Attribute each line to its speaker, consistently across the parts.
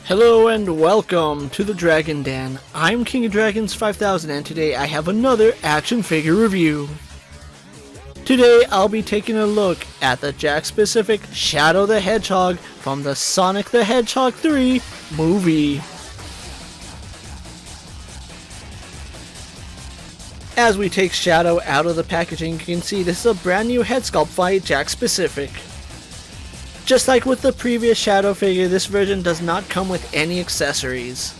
Speaker 1: Hello and welcome to the Dragon Den. I'm King of Dragons 5000 and today I have another action figure review. Today I'll be taking a look at the Jakks specific Shadow the Hedgehog from the Sonic the Hedgehog 3 movie. As we take Shadow out of the packaging, you can see this is a brand new head sculpt by Jakks specific. Just like with the previous Shadow figure, this version does not come with any accessories.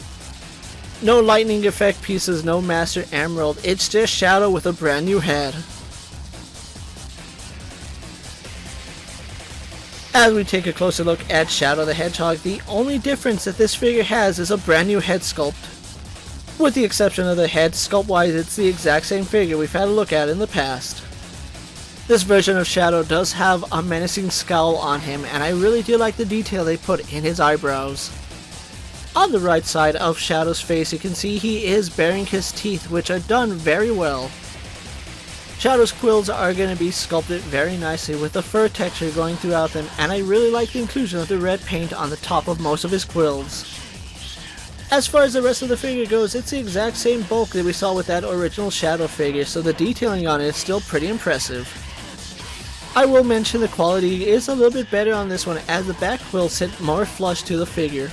Speaker 1: No lightning effect pieces, no Master Emerald, it's just Shadow with a brand new head. As we take a closer look at Shadow the Hedgehog, the only difference that this figure has is a brand new head sculpt. With the exception of the head, sculpt-wise it's the exact same figure we've had a look at in the past. This version of Shadow does have a menacing scowl on him, and I really do like the detail they put in his eyebrows. On the right side of Shadow's face you can see he is baring his teeth, which are done very well. Shadow's quills are going to be sculpted very nicely with the fur texture going throughout them, and I really like the inclusion of the red paint on the top of most of his quills. As far as the rest of the figure goes, it's the exact same bulk that we saw with that original Shadow figure, so the detailing on it is still pretty impressive. I will mention the quality is a little bit better on this one as the back quills sit more flush to the figure.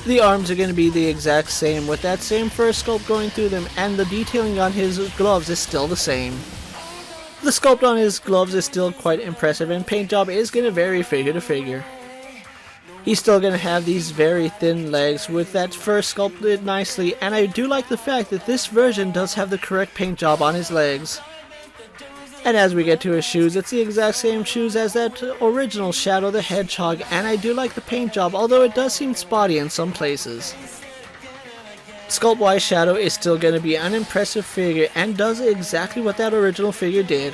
Speaker 1: The arms are going to be the exact same with that same fur sculpt going through them, and the detailing on his gloves is still the same. The sculpt on his gloves is still quite impressive, and paint job is going to vary figure to figure. He's still going to have these very thin legs with that fur sculpted nicely, and I do like the fact that this version does have the correct paint job on his legs. And as we get to his shoes, it's the exact same shoes as that original Shadow the Hedgehog, and I do like the paint job, although it does seem spotty in some places. Sculpt-wise, Shadow is still going to be an impressive figure and does exactly what that original figure did.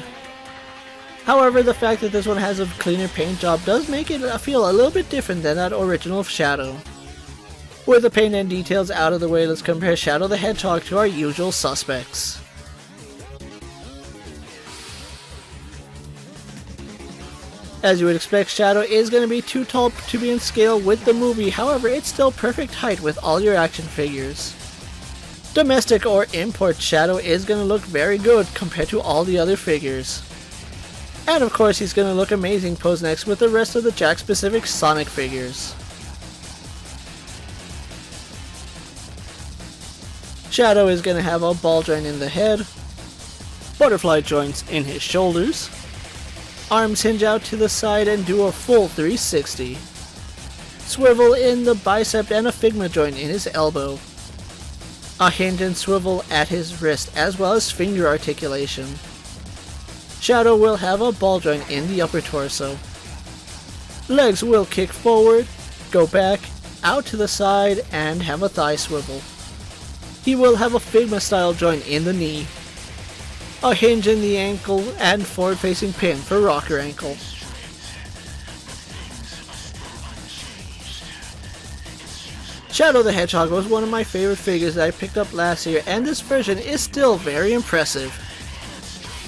Speaker 1: However, the fact that this one has a cleaner paint job does make it feel a little bit different than that original Shadow. With the paint and details out of the way, let's compare Shadow the Hedgehog to our usual suspects. As you would expect, Shadow is going to be too tall to be in scale with the movie, however it's still perfect height with all your action figures. Domestic or import Shadow is going to look very good compared to all the other figures. And of course he's going to look amazing posed next with the rest of the Jakks specific Sonic figures. Shadow is going to have a ball joint in the head, butterfly joints in his shoulders, arms hinge out to the side and do a full 360. Swivel in the bicep and a Figma joint in his elbow. A hinge and swivel at his wrist as well as finger articulation. Shadow will have a ball joint in the upper torso. Legs will kick forward, go back, out to the side and have a thigh swivel. He will have a Figma style joint in the knee. A hinge in the ankle and forward-facing pin for rocker ankle. Shadow the Hedgehog was one of my favorite figures that I picked up last year, and this version is still very impressive.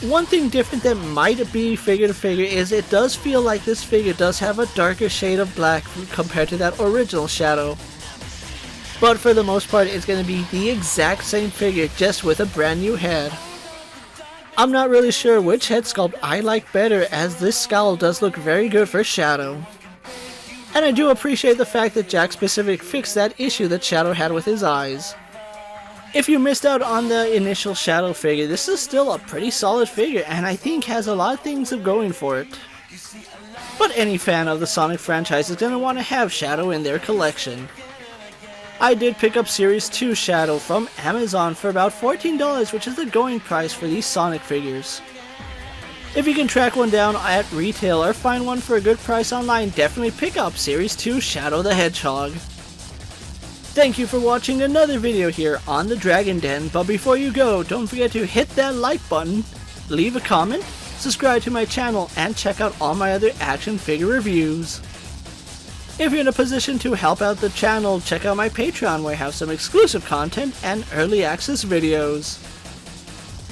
Speaker 1: One thing different that might be figure to figure is it does feel like this figure does have a darker shade of black compared to that original Shadow. But for the most part it's going to be the exact same figure just with a brand new head. I'm not really sure which head sculpt I like better, as this scowl does look very good for Shadow. And I do appreciate the fact that Jakks specific fixed that issue that Shadow had with his eyes. If you missed out on the initial Shadow figure, this is still a pretty solid figure and I think has a lot of things going for it. But any fan of the Sonic franchise is going to want to have Shadow in their collection. I did pick up Series 2 Shadow from Amazon for about $14, which is the going price for these Sonic figures. If you can track one down at retail or find one for a good price online, definitely pick up Series 2 Shadow the Hedgehog. Thank you for watching another video here on the Dragon Den, but before you go, don't forget to hit that like button, leave a comment, subscribe to my channel, and check out all my other action figure reviews. If you're in a position to help out the channel, check out my Patreon where I have some exclusive content and early access videos.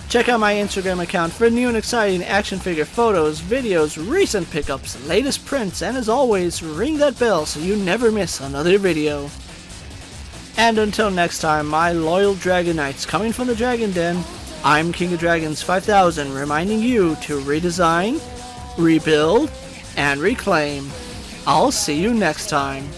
Speaker 1: Check out my Instagram account for new and exciting action figure photos, videos, recent pickups, latest prints, and as always, ring that bell so you never miss another video. And until next time, my loyal Dragon Knights coming from the Dragon Den, I'm King of Dragons 5000 reminding you to redesign, rebuild, and reclaim. I'll see you next time.